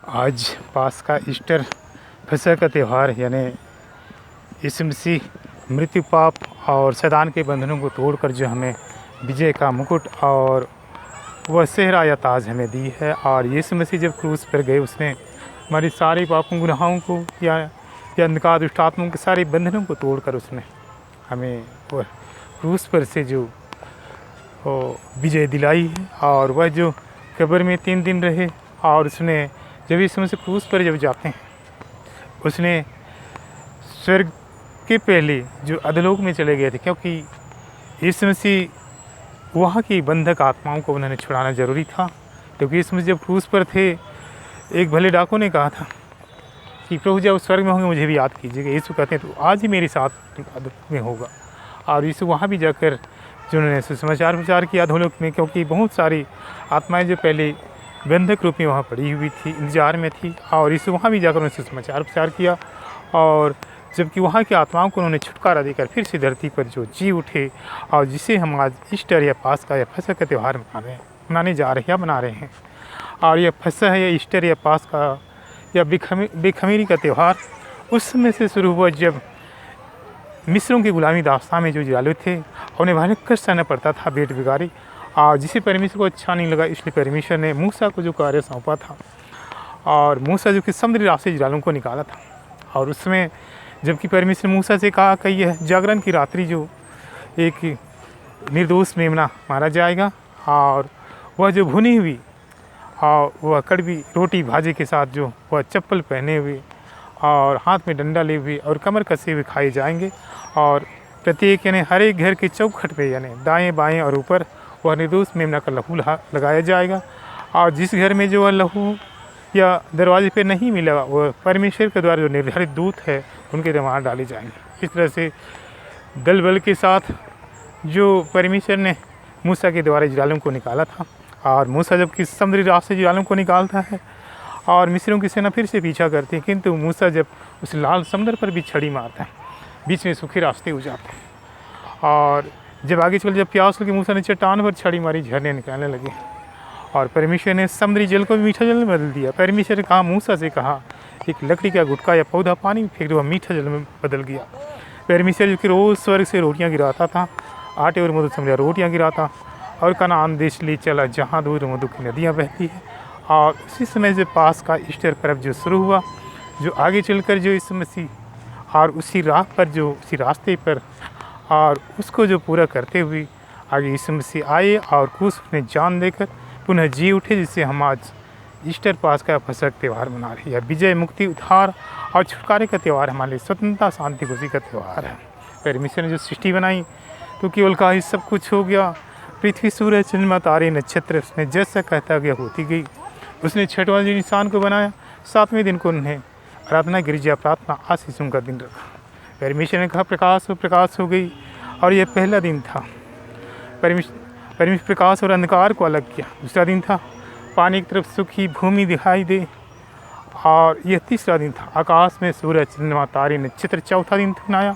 आज पास का ईस्टर फसह का त्यौहार यानी यीशु मसीह मृत्यु पाप और शैतान के बंधनों को तोड़कर जो हमें विजय का मुकुट और वह सेहरा या ताज हमें दी है। और यीशु मसीह जब क्रूस पर गए उसने हमारी सारे पापों गुनाहों को या अंधकार दुष्ट आत्माओं के सारे बंधनों को तोड़कर उसने हमें वह क्रूस पर से जो विजय दिलाई है। और वह जो कब्र में 3 दिन रहे और उसने जब यीशु मसीह क्रूस पर जब जाते हैं उसने स्वर्ग के पहले जो अधोलोक में चले गए थे, क्योंकि यीशु मसीह वहाँ की बंधक आत्माओं को उन्होंने छुड़ाना ज़रूरी था। क्योंकि यीशु मसीह जब क्रूस पर थे एक भले डाकू ने कहा था कि प्रभु जब स्वर्ग में होंगे मुझे भी याद कीजिएगा। यीशु कहते हैं तो आज ही मेरे साथ में होगा। और यीशु वहाँ भी जाकर जिन्होंने सुसमाचार प्रचार किया अधोलोक में, क्योंकि बहुत सारी आत्माएं जो पहले बंधक रूप में वहाँ पड़ी हुई थी, इंतजार में थी, और यीशु वहाँ भी जाकर उन्होंने सुसमाचार प्रचार किया। और जबकि वहाँ की आत्माओं को उन्होंने छुटकारा देकर फिर से धरती पर जो जी उठे और जिसे हम आज ईस्टर या पास्का या फसह का त्यौहार मनाने जा रहे हैं या मना रहे हैं। और यह फसह या ईस्टर या पास्का या बेखमीरी का त्यौहार उस समय से शुरू हुआ जब मिस्रों की गुलामी दास्तां में जो इजराइली थे उन्हें भयंकर सहना पड़ता था पेट बिगाड़ी, और जिसे परमेश्वर को अच्छा नहीं लगा, इसलिए परमेश्वर ने मूसा को जो कार्य सौंपा था। और मूसा जो कि समुद्री रास्ते इजराइलियों को निकाला था। और उसमें जबकि परमेश्वर मूसा से कहा कि यह जागरण की रात्रि जो एक निर्दोष मेमना मारा जाएगा, और वह जो भुनी हुई और वह कड़वी रोटी भाजी के साथ जो वह चप्पल पहने हुए और हाथ में डंडा लिए हुए और कमर कसे हुए खाए जाएंगे। और प्रत्येक यानी हर एक घर के चौखट पे यानी दाएं बाएं और ऊपर वह निर्दोष मेमना का लहू लगाया जाएगा। और जिस घर में जो वह लहू या दरवाजे पे नहीं मिला वह परमेश्वर के द्वारा जो निर्धारित दूत है उनके दरबार डाले जाएंगे। इस तरह से दल बल के साथ जो परमेश्वर ने मूसा के द्वारा इजराइलियों को निकाला था। और मूसा जब कि समुद्री रास्ते इजराइलियों को निकालता है और मिस्रियों की सेना फिर से पीछा करती है, किंतु मूसा जब उस लाल समुद्र पर भी छड़ी मारता है, बीच में सूखे रास्ते हो जाते हैं। और जब आगे चल जब प्यास लगी मूसा ने चट्टान पर छड़ी मारी, झरने निकलने लगे और परमेश्वर ने समुद्री जल को भी मीठा जल में बदल दिया। परमेश्वर ने कहा मूसा से कहा एक लकड़ी का गुटका या पौधा पानी में फेंक दो, वह मीठा जल में बदल गया। परमेश्वर जो कि रोज़ स्वर्ग से रोटियाँ गिराता था, आटे और मधु से रोटियाँ गिराता और कनान देश ले चला जहाँ दूध और मधु की नदियाँ बहती है। और उसी समय से पास का ईस्टर पर्व जो शुरू हुआ, जो आगे चलकर जो यीशु मसीह और उसी राह पर जो उसी रास्ते पर और उसको जो पूरा करते हुए आगे यीशु मसीह आए और क्रूस में जान देकर पुनः जी उठे, जिससे हम आज ईस्टर पास्का फसह त्यौहार मना रहे हैं। यह विजय मुक्ति उद्धार और छुटकारे का त्यौहार हमारे लिए स्वतंत्रता शांति खुशी का त्यौहार है। परमेश्वर ने जो सृष्टि बनाई तो केवल कहा ही सब कुछ हो गया, पृथ्वी सूरज चंद्रमा तारे नक्षत्र उसने जैसा कहता गया होती गई। उसने 6वां दिन इंसान को बनाया, 7वें दिन को उन्हें आराधना गिरजा प्रार्थना आशीषों का दिन रखा। परमेश्वर ने कहा प्रकाश हो, प्रकाश हो गई। और यह पहला दिन था। परमेश्वर प्रकाश और अंधकार को अलग किया। दूसरा दिन था पानी की तरफ सूखी भूमि दिखाई दे। और यह तीसरा दिन था आकाश में सूरज चंद्रमा तारे नक्षत्र। चौथा दिन बनाया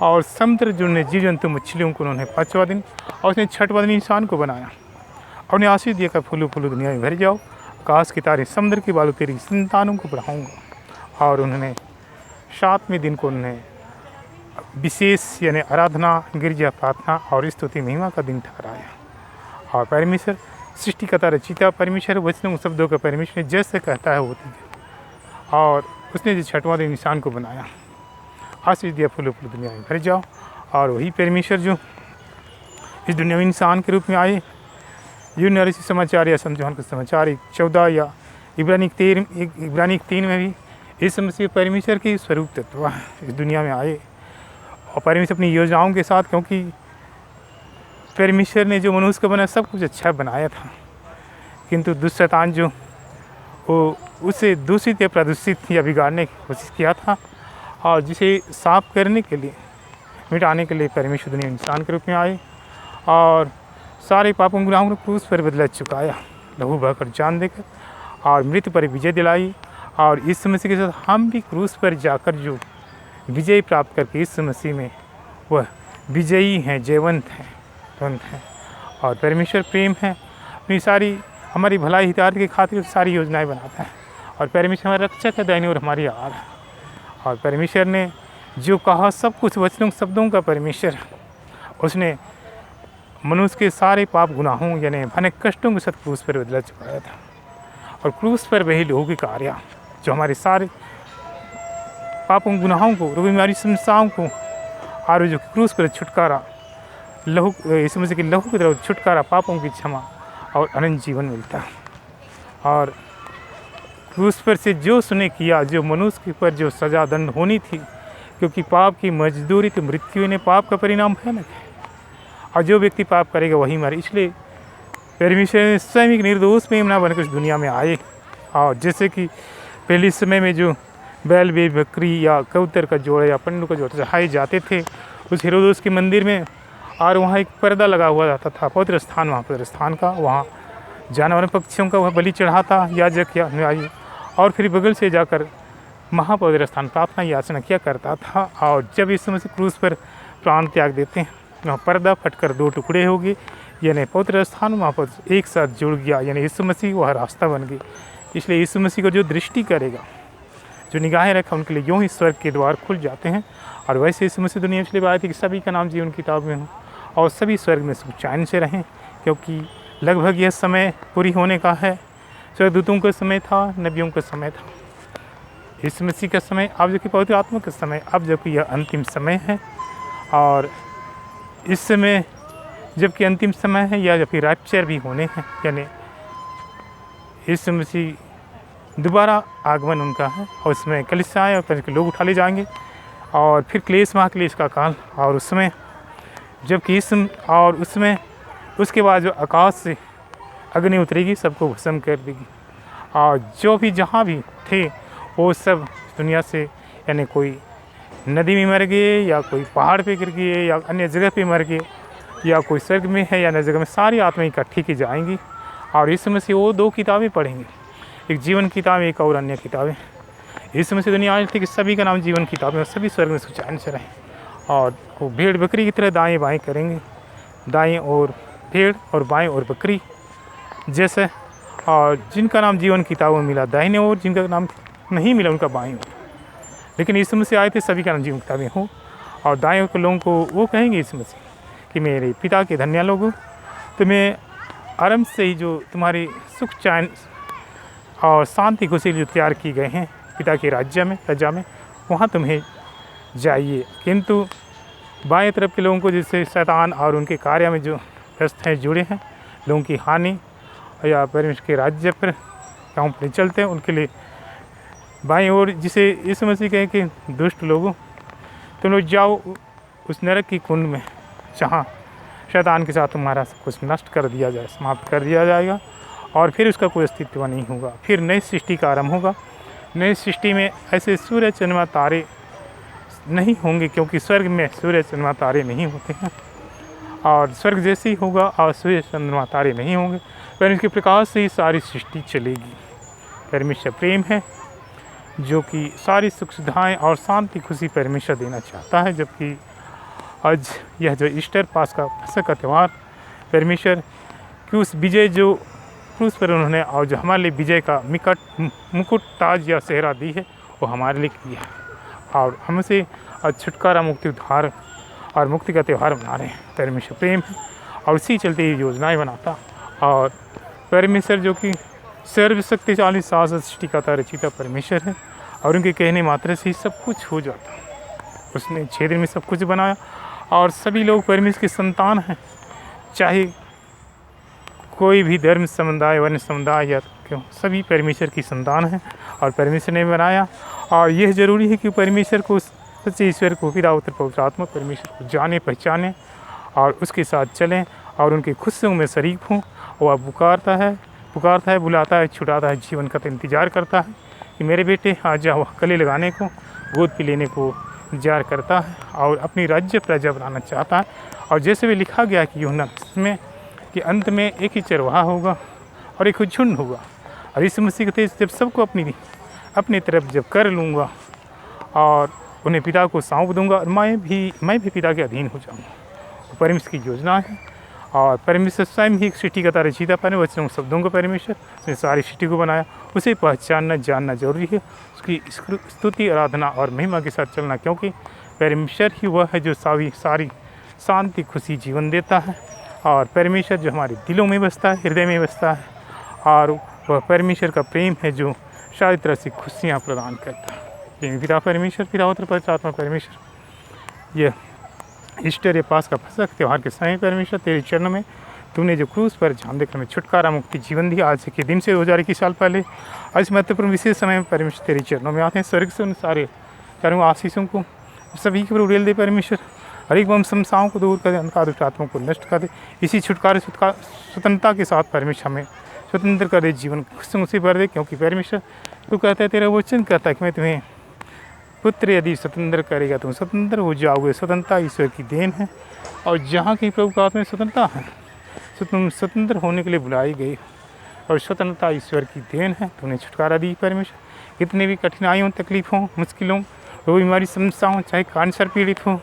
और समुद्र जुड़ने जीव जंतु मछलियों को उन्होंने 5वां दिन। और उसने 6वां दिन इंसान को बनाया और उन्हें आशीष दिया कर फूलो फूलो दुनिया में भर जाओ, आकाश के तारे समुद्र के बालू तेरी संतानों को बढ़ाऊँगा। और उन्होंने 7वें दिन को उन्हें विशेष यानी आराधना गिरजा प्रार्थना और स्तुति महिमा का दिन ठहराया। और परमेश्वर सृष्टिकर्ता रचिता परमेश्वर वचनों शब्दों का परमेश्वर जैसे कहता है होती है। और उसने जो 6वां दिन इंसान को बनाया, आशीष दिया फूलो फूलो दुनिया में भर जाओ। और वही परमेश्वर जो इस दुनिया में इंसान के रूप में आए, यूनानी समाचार या संजोहन का समाचार 14 या इब्रानी 3 में भी इस मसीह परमेश्वर के स्वरूप तत्व इस दुनिया में आए। और परमेश्वर अपनी योजनाओं के साथ, क्योंकि परमेश्वर ने जो मनुष्य को बनाया सब कुछ अच्छा बनाया था, किंतु दुष्ट शैतान जो वो उसे दूषित या प्रदूषित या बिगाड़ने की कोशिश किया था। और जिसे साफ करने के लिए मिटाने के लिए परमेश्वर दुनिया इंसान के रूप में आए और सारे पापों गुनाहों को क्रूस पर बदला चुकाया, लहू बहकर जान देकर और मृत्यु पर विजय दिलाई। और इस मसीह के साथ हम भी क्रूस पर जाकर जो विजय प्राप्त करके इस मसीह में वह विजयी हैं, जयवंत हैं, तुरंत हैं। और परमेश्वर प्रेम है, अपनी सारी हमारी भलाई हितार्थ की खातिर सारी योजनाएं बनाता है। और परमेश्वर हमारा रक्षक है, दाहिनी ओर हमारी आड़ है। और परमेश्वर ने जो कहा सब कुछ वचनों शब्दों का परमेश्वर, उसने मनुष्य के सारे पाप गुनाहों यानी अनेक कष्टों के साथ क्रूस पर बदला चुकाया था। और क्रूस पर वही लहू का कार्य जो हमारे सारे पापों गुनाहों को, रोग बीमारी समस्याओं को, और जो क्रूस पर छुटकारा लहू, यीशु मसीह के लहू की तरफ छुटकारा, पापों की क्षमा और अनंत जीवन मिलता है। और क्रूस पर से जो उसने किया, जो मनुष्य के ऊपर जो सजा दंड होनी थी, क्योंकि पाप की मजदूरी तो मृत्यु, ने पाप का परिणाम भयानक है और जो व्यक्ति पाप करेगा वही मरे। इसलिए परमेश्वर स्वयं एक निर्दोष मेमना बनकर इस दुनिया में आए। और जैसे कि पहले समय में जो बैल बकरी या कबूतर का जोड़ा या पंडू का जोड़ा चढ़ाए जाते थे उस हेरोदेस के मंदिर में, और वहाँ एक पर्दा लगा हुआ जाता था, पवित्र स्थान, वहाँ पवित्र स्थान का, वहाँ जानवर पक्षियों का वह बलि चढ़ाता याजक या अनुयायी, और फिर बगल से जाकर महापवित्र स्थान प्रार्थना याचना किया करता था। और जब इस समय से क्रूस पर प्राण त्याग देते हैं, वहाँ पर्दा फटकर दो टुकड़े हो गए, यानी पवित्र स्थान वहाँ पर एक साथ जुड़ गया, यानी यीशु मसीह वह रास्ता बन गई। इसलिए यीशु मसीह को जो दृष्टि करेगा, जो निगाहें रखा, उनके लिए यूँ ही स्वर्ग के द्वार खुल जाते हैं। और वैसे यीशु मसीह दुनिया इसलिए आए थे कि सभी का नाम जीवन किताब में हो और सभी स्वर्ग में सुख चैन से रहें, क्योंकि लगभग यह समय पूरी होने का है। स्वर्गदूतों का समय था, नबियों का समय था, यीशु मसीह का समय, अब जो कि पवित्र आत्मा का समय, अब जो कि यह अंतिम समय है। और इस समय जबकि अंतिम समय है, या जबकि रैप्चर भी होने हैं, यानी यीशु मसीह दोबारा आगमन उनका है, और उसमें कलीसियाएं और फिर लोग उठा ले जाएंगे, और फिर क्लेश महाक्लेश का काल, और उसमें जबकि और उसमें उसके बाद जो आकाश से अग्नि उतरेगी, सबको भस्म कर देगी, और जो भी जहाँ भी थे वो सब दुनिया से, यानी कोई नदी में मर गए, या कोई पहाड़ पे गिर गए, या अन्य जगह पे मर गए, या कोई स्वर्ग में है या अन्य जगह में, सारी आत्माएं इकट्ठी की जाएंगी। और इसमें से वो दो किताबें पढ़ेंगे, एक जीवन किताब, एक और अन्य किताबें। इसमें से दुनिया आज थी कि सभी का नाम जीवन किताब में, सभी स्वर्ग में सुचैन से रहें। और वो भेड़ बकरी की तरह दाएँ बाएँ करेंगे, दाएँ और भेड़ और बाएँ और बकरी जैसे। और जिनका नाम जीवन किताब में मिला दाहिने ओर, जिनका नाम नहीं मिला उनका बाएँ ओर। लेकिन यीशु मसीह आए थे सभी का नाम जीवन किताब में हो, और दाएँ ओर के लोगों को वो कहेंगे यीशु मसीह कि मेरे पिता के धन्य लोगों, तुम्हें आरंभ से ही जो तुम्हारी सुख चैन और शांति खुशी जो तैयार की गए हैं पिता के राज्य में, प्रजा में, वहाँ तुम्हें जाइए। किंतु बाएं तरफ के लोगों को, जिससे शैतान और उनके कार्य में जो व्यस्त हैं, जुड़े हैं, लोगों की हानि या परमेश्वर के राज्य पर काम पर चलते हैं, उनके लिए बाईं ओर, जिसे यीशु मसीह कहे कि दुष्ट लोगों, तुम लोग जाओ उस नरक की कुंड में, जहाँ शैतान के साथ तुम्हारा सब कुछ नष्ट कर दिया जाए, समाप्त कर दिया जाएगा, और फिर उसका कोई अस्तित्व नहीं होगा। फिर नई सृष्टि का आरंभ होगा। नई सृष्टि में ऐसे सूर्य चंद्रमा तारे नहीं होंगे, क्योंकि स्वर्ग में सूर्य चंद्रमा तारे नहीं होते हैं, और स्वर्ग जैसे ही होगा और सूर्य चंद्रमा तारे नहीं होंगे, पर इसके प्रकाश से ही सारी सृष्टि चलेगी। परमेश्वर प्रेम है, जो कि सारी सुख सुविधाएँ और शांति खुशी परमेश्वर देना चाहता है। जबकि आज यह जो ईस्टर पास का फसह का त्यौहार, परमेश्वर की उस विजय जो क्रूस पर उन्होंने, और जो हमारे लिए विजय का मुकुट, ताज या सेहरा दी है, वो हमारे लिए किया है। और हमसे आज छुटकारा, मुक्ति, उद्धार और मुक्ति का त्यौहार मना रहे हैं। परमेश्वर प्रेम है, और उसी चलते ये योजनाएँ बनाता। और परमेश्वर जो कि सर्वशक्तिशाली शासक सृष्टिकर्ता रचिता परमेश्वर है, और उनके कहने मात्र से ही सब कुछ हो जाता। उसने 6 दिन में सब कुछ बनाया, और सभी लोग परमेश्वर के संतान हैं, चाहे कोई भी धर्म समुदाय, वर्ण समुदाय या क्यों, सभी परमेश्वर की संतान हैं, और परमेश्वर ने बनाया। और यह ज़रूरी है कि परमेश्वर को, सच्चे ईश्वर को, पिता पुत्र पवित्र आत्मा परमेश्वर को जाने, पहचाने और उसके साथ चलें, और उनकी खुशियों में शरीक हों। वह पुकारता है, बुलाता है, छुटाता है, जीवन का तो इंतज़ार करता है कि मेरे बेटे आ जाओ। गले लगाने को, गोद पे लेने को इंतजार करता है, और अपनी राज्य प्रजा बनाना चाहता है। और जैसे भी लिखा गया कि यूहन्ना में कि अंत में एक ही चरवाहा होगा और एक झुंड होगा, और इस मसीह के जब सबको अपनी तरफ जब कर लूँगा, और उन्हें पिता को सौंप दूँगा, और मैं भी पिता के अधीन हो जाऊँगा। परमेश्वर की योजना है, और परमेश्वर स्वयं ही एक सृष्टि का रचयिता, पर वचनों शब्दों को परमेश्वर उसने सारी सृष्टि को बनाया, उसे पहचानना जानना जरूरी है, उसकी स्तुति आराधना और महिमा के साथ चलना, क्योंकि परमेश्वर ही वह है जो सारी शांति खुशी जीवन देता है। और परमेश्वर जो हमारे दिलों में बसता है, हृदय में बसता है, और वह परमेश्वर का प्रेम है जो सारी तरह से खुशियाँ प्रदान करता है। पिता परमेश्वर, पिता पुत्र पवित्र आत्मा परमेश्वर, यह ईस्टर या पास का फसह त्यौहार के समय परमेश्वर तेरे चरणों में तूने जो क्रूस पर जान देकर हमें छुटकारा मुक्ति जीवन दिया, आज के दिन से 2021 साल पहले आज महत्वपूर्ण विशेष समय में परमेश्वर तेरे चरणों में आते हैं। स्वर्ग से उन सारे चारों आशीषों को सभी के ऊपर उड़ेल दे परमेश्वर, हर एक बम समस्याओं को दूर कर दे, अंधकार दुष्ट आत्माओं को नष्ट कर दे। इसी छुटकारे स्वतंत्रता के साथ परमेश्वर हमें स्वतंत्र कर दे, जीवन खुशियों से भर दे, क्योंकि परमेश्वर तू कहता है, तेरा वचन कहता है कि मैं तुम्हें पुत्र यदि स्वतंत्र करेगा तुम स्वतंत्र हो जाओगे। स्वतंत्रता ईश्वर की देन है, और जहाँ की प्रभु का में स्वतंत्रता है, तो तुम स्वतंत्र होने के लिए बुलाई गई, और स्वतंत्रता ईश्वर की देन है। तुमने छुटकारा दी परमेश्वर, कितने भी कठिनाइयों, तकलीफ़ों, मुश्किलों, रोग बीमारी, समस्याओं, चाहे कैंसर पीड़ित हो,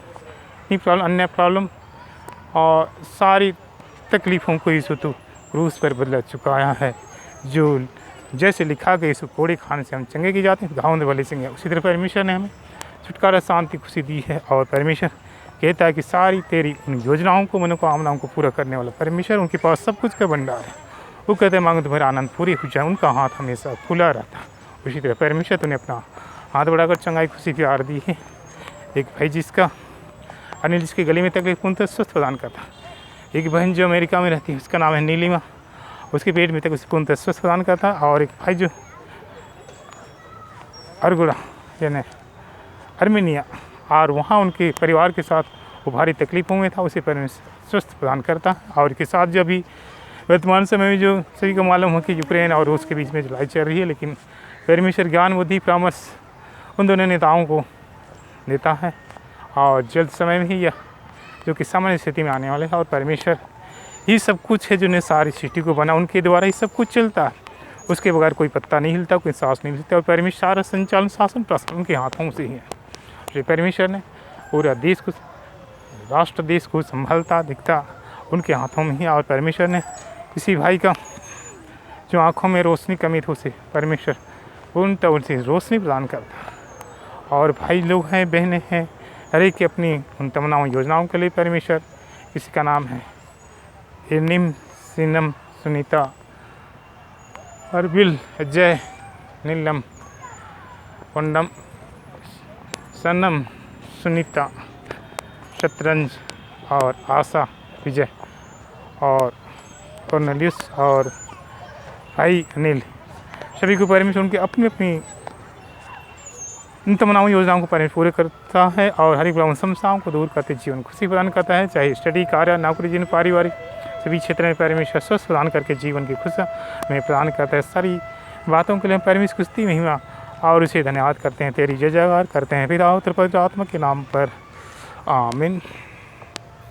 अन्य प्रॉब्लम और सारी तकलीफ़ों को यीशु तू क्रूस पर बदला चुकाया है। जो जैसे लिखा गया, यीशु कोड़े खाने से हम चंगे की जाते हैं, घावों वाले सिंगे, उसी तरह परमेश्वर ने हमें छुटकारा, शांति, खुशी दी है। और परमेश्वर कहता है कि सारी तेरी उन योजनाओं को, मनोकामनाओं को पूरा करने वाला परमेश्वर, उनके पास सब कुछ का भंडार है। वो कहते हैं, मांगो तुम्हारा आनंद पूरी हो जाए, उनका हाथ हमेशा खुला रहता है। उसी तरह परमेश्वर तूने अपना हाथ बढ़ाकर चंगाई, खुशी, प्यार दी है। एक भाई जिसका अनिल, जिसके गले में तकलीफ पूर्णतः स्वस्थ प्रदान करता। एक बहन जो अमेरिका में रहती है, उसका नाम है नीलिमा, उसके पेट में तक उसे पूर्णतः स्वस्थ प्रदान करता। और एक भाई जो अरगुड़ा यानी आर्मेनिया, और वहाँ उनके परिवार के साथ वो भारी तकलीफ़ों में था, उसे परमेश्वर स्वस्थ प्रदान करता। और इसके साथ जो अभी वर्तमान समय में जो सभी को मालूम हो कि यूक्रेन और रूस के बीच में लड़ाई चल रही है, लेकिन परमेश्वर ज्ञान, बुद्धि, परामर्श उन दोनों नेताओं को देता है, और जल्द समय में ही यह जो कि सामान्य स्थिति में आने वाले हैं। और परमेश्वर ही सब कुछ है, जिन्हें सारी सृष्टि को बना, उनके द्वारा ही सब कुछ चलता है। उसके बगैर कोई पत्ता नहीं हिलता, कोई सांस नहीं हिलता, और परमेश्वर सारा संचालन, शासन, प्रशासन उनके हाथों से ही है। इसलिए परमेश्वर ने पूरा देश को, राष्ट्र देश को संभालता दिखता उनके हाथों में ही। और परमेश्वर ने किसी भाई का जो आँखों में रोशनी कमी थी, उसे परमेश्वर पूर्णतः उनसे रोशनी प्रदान करता। और भाई लोग हैं, बहनें हैं, हर एक की अपनी उन तमन्नाओं, योजनाओं के लिए परमेश्वर, किसी का नाम है इरनिम, सीनम, सुनीता, अरबिल, अजय, नीलम, पंडम, सनम, सुनीता, शतरंज और आशा, विजय और कॉर्नेलियस और भाई अनिल, सभी को परमेश्वर उनके अपनी अपनी इन तमन्नाओं, योजनाओं को परमेश्वर पूरे करता है। और हर एक समस्याओं को दूर करते जीवन खुशी प्रदान करता है। चाहे स्टडी, कार्य, नौकरी, जीवन, पारिवारिक सभी क्षेत्र में परमेश्वर स्वस्थ प्रदान करके जीवन की खुशियाँ में प्रदान करता है। सारी बातों के लिए परमेश्वर कुश्ती महिमा और उसे धन्यवाद करते हैं, तेरी जय जयकार करते हैं पिता पुत्र पवित्र आत्मा के नाम पर, आमीन।